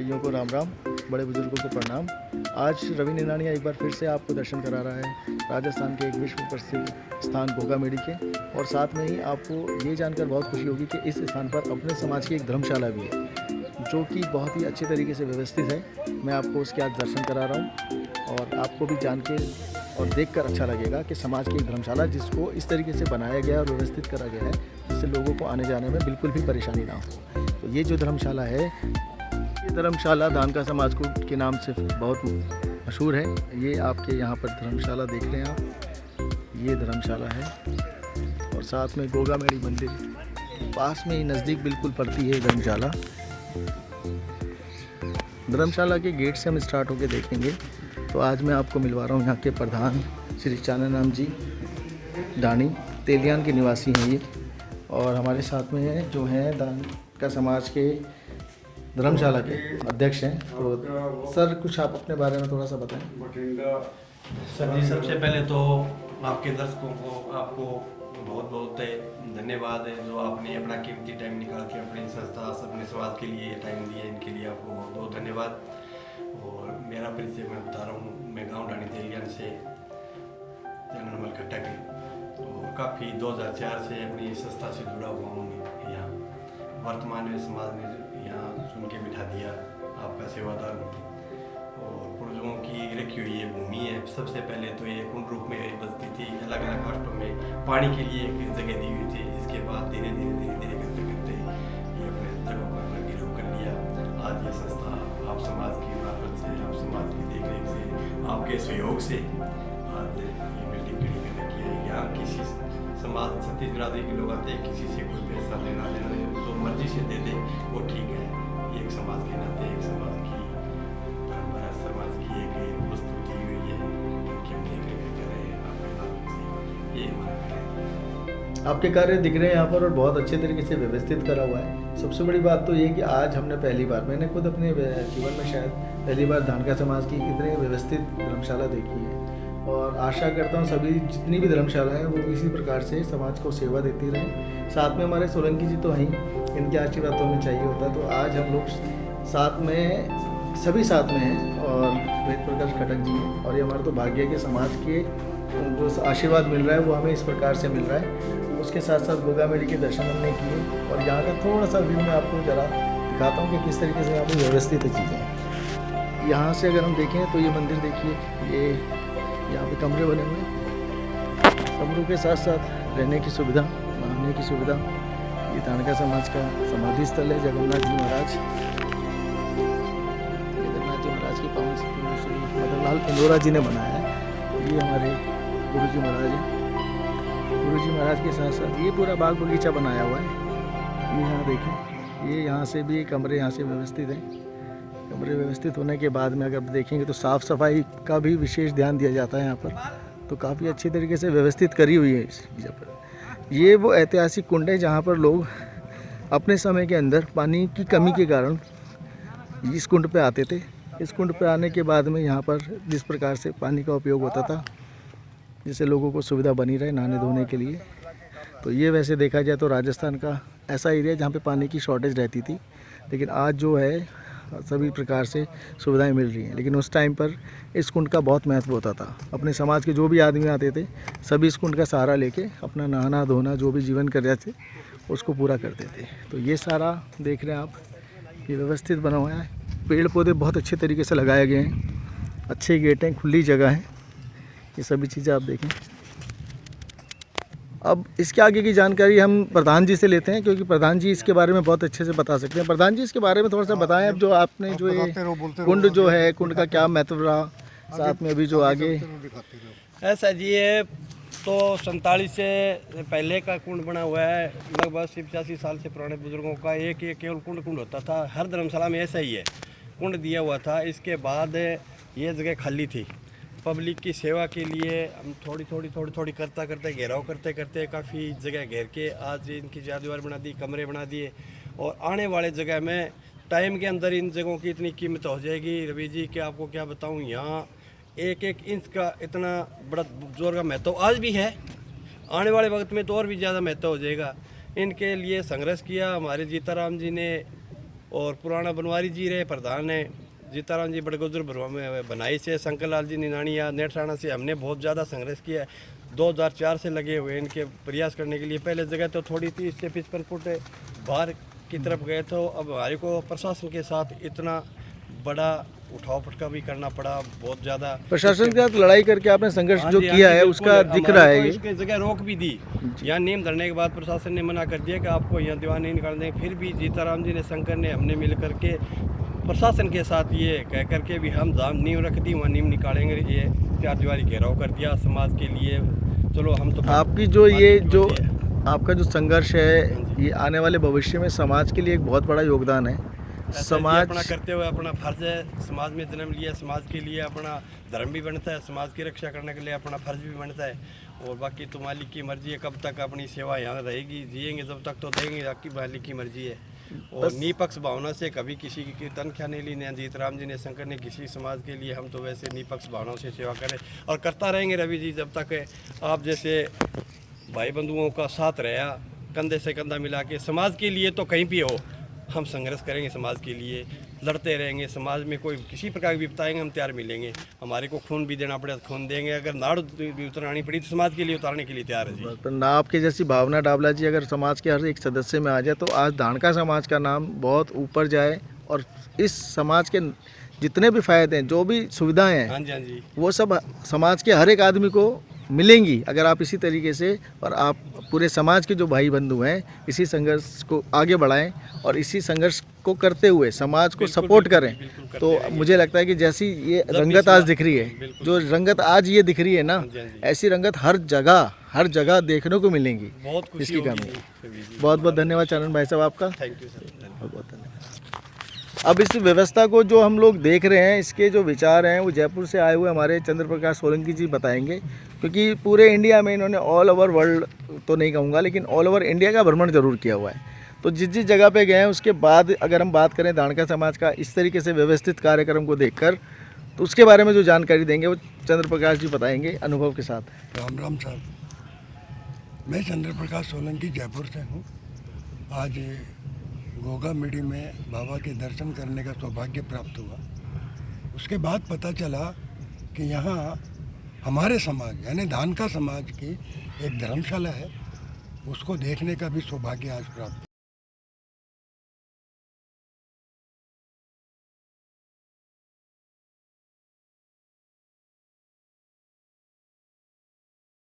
भैयों को राम राम, बड़े बुजुर्गों को प्रणाम। आज रवि निनानिया एक बार फिर से आपको दर्शन करा रहा है राजस्थान के एक विश्व प्रसिद्ध स्थान घोघामेडी के, और साथ में ही आपको ये जानकर बहुत खुशी होगी कि इस स्थान पर अपने समाज की एक धर्मशाला भी है, जो कि बहुत ही अच्छे तरीके से व्यवस्थित है। मैं आपको उसके आज दर्शन करा रहा हूँ और आपको भी जान के और देखकर अच्छा लगेगा कि समाज की एक धर्मशाला जिसको इस तरीके से बनाया गया और व्यवस्थित करा गया है जिससे लोगों को आने जाने में बिल्कुल भी परेशानी ना हो। तो ये जो धर्मशाला है, ये धर्मशाला धानका समाज को के नाम से बहुत मशहूर है। ये आपके यहाँ पर धर्मशाला देख रहे हैं आप, ये धर्मशाला है और साथ में घोघामेडी मंदिर पास में ही नज़दीक बिल्कुल पड़ती है धर्मशाला। धर्मशाला के गेट से हम स्टार्ट होकर देखेंगे तो आज मैं आपको मिलवा रहा हूँ यहाँ के प्रधान श्री चाननाम जी डाणी, तेलियान के निवासी हैं ये, और हमारे साथ में है जो हैं धानका समाज के धर्मशाला के अध्यक्ष हैं। तो सर कुछ आप अपने बारे में थोड़ा सा बताएं। सर जी, सबसे पहले तो आपके दर्शकों को आपको बहुत बहुत धन्यवाद है जो आपने अपना कीमती टाइम निकाल के अपनी संस्था अपने समाज के लिए टाइम दिया, इनके लिए आपको बहुत बहुत धन्यवाद। और मेरा परिचय मैं बता रहा हूँ, मैं गांव डाणी तेलियान से जनरल खट्टक, तो काफ़ी 2004 से अपनी संस्था से जुड़ा हुआ हूँ। यहाँ वर्तमान में समाज ने यहाँ सुन के बिठा दिया, आपका सेवादार हूँ। और पूर्वजों की रखी हुई ये भूमि है। सबसे पहले तो ये कुंड रूप में बसती थी, अलग अलग कास्टों में पानी के लिए एक जगह दी हुई थी। इसके बाद धीरे धीरे करते करते ये अपने जगह पर अपना गिरव कर लिया। आज ये संस्था आप समाज की मार्फत से, आप समाज की देखरेख से, आपके सहयोग से आज ये बिल्डिंग खड़ी कर रखी है। यहाँ किसी समाज छत्तीस बिरादरी के लोग आते हैं, किसी से कोई पैसा लेना देना जो मर्जी से दे दे वो ठीक है। ये एक समाज के नाते एक समाज की परंपरा, समाज की एक वस्तु दी हुई है, इनकी हम देख रेख कर रहे हैं। आपके माध्यम से ये हमारा है। आपके कार्य दिख रहे हैं यहाँ पर और बहुत अच्छे तरीके से व्यवस्थित करा हुआ है। सबसे बड़ी बात तो ये कि आज हमने पहली बार, मैंने खुद अपने जीवन में शायद पहली बार धानका समाज की इतनी व्यवस्थित धर्मशाला देखी है, और आशा करता हूँ सभी जितनी भी धर्मशाला है वो इसी प्रकार से समाज को सेवा देती रहें। साथ में हमारे सोलंकी जी तो हैं, इनके आशीर्वाद तो हमें चाहिए होता है। तो आज हम लोग साथ में सभी साथ में हैं और वेद प्रकाश खट्टक जी हैं, और ये हमारा तो भाग्य है कि समाज के जो आशीर्वाद मिल रहा है वो हमें इस प्रकार से मिल रहा है। उसके साथ साथ घोघामेडी के दर्शन हमने किए, और यहाँ का थोड़ा सा व्यू मैं आपको ज़रा दिखाता हूँ कि किस तरीके से यहाँ पर व्यवस्थित है चीज़ें। यहाँ से अगर हम देखें तो ये मंदिर देखिए, ये यहाँ पे कमरे बने हुए हैं, कमरों के साथ साथ रहने की सुविधा, नहाने की सुविधा। ये धानका समाज का समाधि स्थल है जगन्नाथ जी महाराज, जगन्नाथ जी महाराज की पावन श्री मदनलाल इंदौरा जी ने बनाया है। ये हमारे गुरु जी महाराज हैं। गुरु जी महाराज के साथ साथ ये पूरा बाग बगीचा बनाया हुआ है। ये यहाँ देखें, ये यहाँ से भी कमरे यहाँ से व्यवस्थित हैं। कमरे व्यवस्थित होने के बाद में अगर देखेंगे तो साफ़ सफाई का भी विशेष ध्यान दिया जाता है यहाँ पर, तो काफ़ी अच्छी तरीके से व्यवस्थित करी हुई है इस जगह पर। ये वो ऐतिहासिक कुंड है जहाँ पर लोग अपने समय के अंदर पानी की कमी के कारण इस कुंड पे आते थे। इस कुंड पे आने के बाद में यहाँ पर जिस प्रकार से पानी का उपयोग होता था, जिससे लोगों को सुविधा बनी रहे नहाने धोने के लिए। तो ये वैसे देखा जाए तो राजस्थान का ऐसा एरिया जहाँ पे पानी की शॉर्टेज रहती थी, लेकिन आज जो है सभी प्रकार से सुविधाएं मिल रही हैं। लेकिन उस टाइम पर इस कुंड का बहुत महत्व होता था। अपने समाज के जो भी आदमी आते थे सभी इस कुंड का सहारा लेके अपना नहाना धोना जो भी जीवन कर रहे थे उसको पूरा करते थे। तो ये सारा देख रहे हैं आप, ये व्यवस्थित बना हुआ है। पेड़ पौधे बहुत अच्छे तरीके से लगाए गए हैं, अच्छे गेट हैं, खुली जगह है, ये सभी चीज़ें आप देखें। अब इसके आगे की जानकारी हम प्रधान जी से लेते हैं, क्योंकि प्रधान जी इसके बारे में बहुत अच्छे से बता सकते हैं। प्रधान जी इसके बारे में थोड़ा सा बताएं। अब जो आपने जो ये कुंड जो है, कुंड का क्या महत्व रहा, साथ में अभी जो आगे ऐसा जी है तो 47 से पहले का कुंड बना हुआ है। लगभग 85 साल से पुराने बुजुर्गों का एक केवल कुंड होता था। हर धर्मशाला में ऐसा ही है, कुंड दिया हुआ था। इसके बाद ये जगह खाली थी। पब्लिक की सेवा के लिए हम थोड़ी करते घेराव करते काफ़ी जगह घेर के आज इनकी चारदीवार बना दी, कमरे बना दिए। और आने वाले जगह में टाइम के अंदर इन जगहों की इतनी कीमत हो जाएगी रवि जी कि आपको क्या बताऊं। यहाँ एक इंच का इतना बड़ा जोर का महत्व आज भी है, आने वाले वक्त में तो और भी ज़्यादा महत्व हो जाएगा। इनके लिए संघर्ष किया हमारे जीताराम जी ने, और पुराना बनवारी जी रहे प्रधान है, जीताराम जी बड़गुजर बनाई से, शंकर लाल जी निनानिया नेठाना से हमने बहुत ज़्यादा संघर्ष किया है। 2004 से लगे हुए इनके प्रयास करने के लिए। पहले जगह तो थोड़ी 30 से 55 फुट बाहर की तरफ गए, तो अब हमारे को प्रशासन के साथ इतना बड़ा उठाव पटका भी करना पड़ा, बहुत ज़्यादा। प्रशासन के साथ लड़ाई करके आपने संघर्ष जो हाँ किया है बिल्कुल, उसका दिख रहा है। ये इसके जगह रोक भी दी, यहाँ नीम धरने के बाद प्रशासन ने मना कर दिया कि आपको यहाँ दीवार नहीं निकाल देंगे। फिर भी जीताराम जी ने, शंकर ने, हमने मिल करके प्रशासन के साथ ये कह करके भी हम जहाँ नींव रख दी वहाँ नींव निकालेंगे। ये 4 दीवारी घेराव कर दिया समाज के लिए। चलो हम तो आपकी जो ये जो आपका जो संघर्ष है, ये आने वाले भविष्य में समाज के लिए एक बहुत बड़ा योगदान है। समाज अपना करते हुए अपना फर्ज है, समाज में जन्म लिया, समाज के लिए अपना धर्म भी बनता है, समाज की रक्षा करने के लिए अपना फर्ज भी बनता है। और बाकी तो मालिक की मर्जी है, कब तक अपनी सेवा यहाँ रहेगी, जिएंगे जब तक तो देंगे, आपकी मालिक की मर्जी है। और निपक्ष भावना से कभी किसी की तनख्वाह नहीं ली, न जीतराम जी ने, शंकर ने, किसी समाज के लिए। हम तो वैसे निपक्ष भावनाओं से सेवा करें और करता रहेंगे रवि जी, जब तक आप जैसे भाई बंधुओं का साथ रहा, कंधे से कंधा मिला के समाज के लिए। तो कहीं भी हो हम संघर्ष करेंगे, समाज के लिए लड़ते रहेंगे। समाज में कोई किसी प्रकार की विपदा आएंगे हम तैयार मिलेंगे। हमारे को खून भी देना पड़े तो खून देंगे, अगर नाड़ भी उतरानी पड़ी तो समाज के लिए उतारने के लिए तैयार है जी। पर ना आपके जैसी भावना डावला जी अगर समाज के हर एक सदस्य में आ जाए तो आज धानका समाज का नाम बहुत ऊपर जाए और इस समाज के जितने भी फायदे हैं, जो भी सुविधाएं हैं, हाँ जी, हाँ जी, वो सब समाज के हर एक आदमी को मिलेंगी अगर आप इसी तरीके से, और आप पूरे समाज के जो भाई बंधु हैं इसी संघर्ष को आगे बढ़ाएं और इसी संघर्ष को करते हुए समाज को सपोर्ट करें। तो मुझे लगता है कि जैसी ये रंगत आज दिख रही है, जो रंगत आज ये दिख रही है ना, ऐसी रंगत हर जगह देखने को मिलेंगी। बहुत खुशी इसकी होगी कमी है। जी। बहुत बहुत धन्यवाद चरण भाई साहब आपका, थैंक यू सर। बहुत बहुत धन्यवाद। अब इस व्यवस्था को जो हम लोग देख रहे हैं, इसके जो विचार हैं वो जयपुर से आए हुए हमारे चंद्र प्रकाश सोलंकी जी बताएंगे, क्योंकि पूरे इंडिया में इन्होंने ऑल ओवर वर्ल्ड तो नहीं कहूँगा लेकिन ऑल ओवर इंडिया का भ्रमण जरूर किया हुआ है। तो जिस जिस जगह पे गए हैं उसके बाद अगर हम बात करें धानका समाज का इस तरीके से व्यवस्थित कार्यक्रम को देखकर, तो उसके बारे में जो जानकारी देंगे वो चंद्र प्रकाश जी बताएंगे अनुभव के साथ। राम राम साहब, मैं चंद्र प्रकाश सोलंकी जयपुर से हूँ। आज गोगा मिडी में बाबा के दर्शन करने का सौभाग्य प्राप्त हुआ। उसके बाद पता चला कि यहाँ हमारे समाज यानी धानका समाज की एक धर्मशाला है, उसको देखने का भी सौभाग्य आज प्राप्त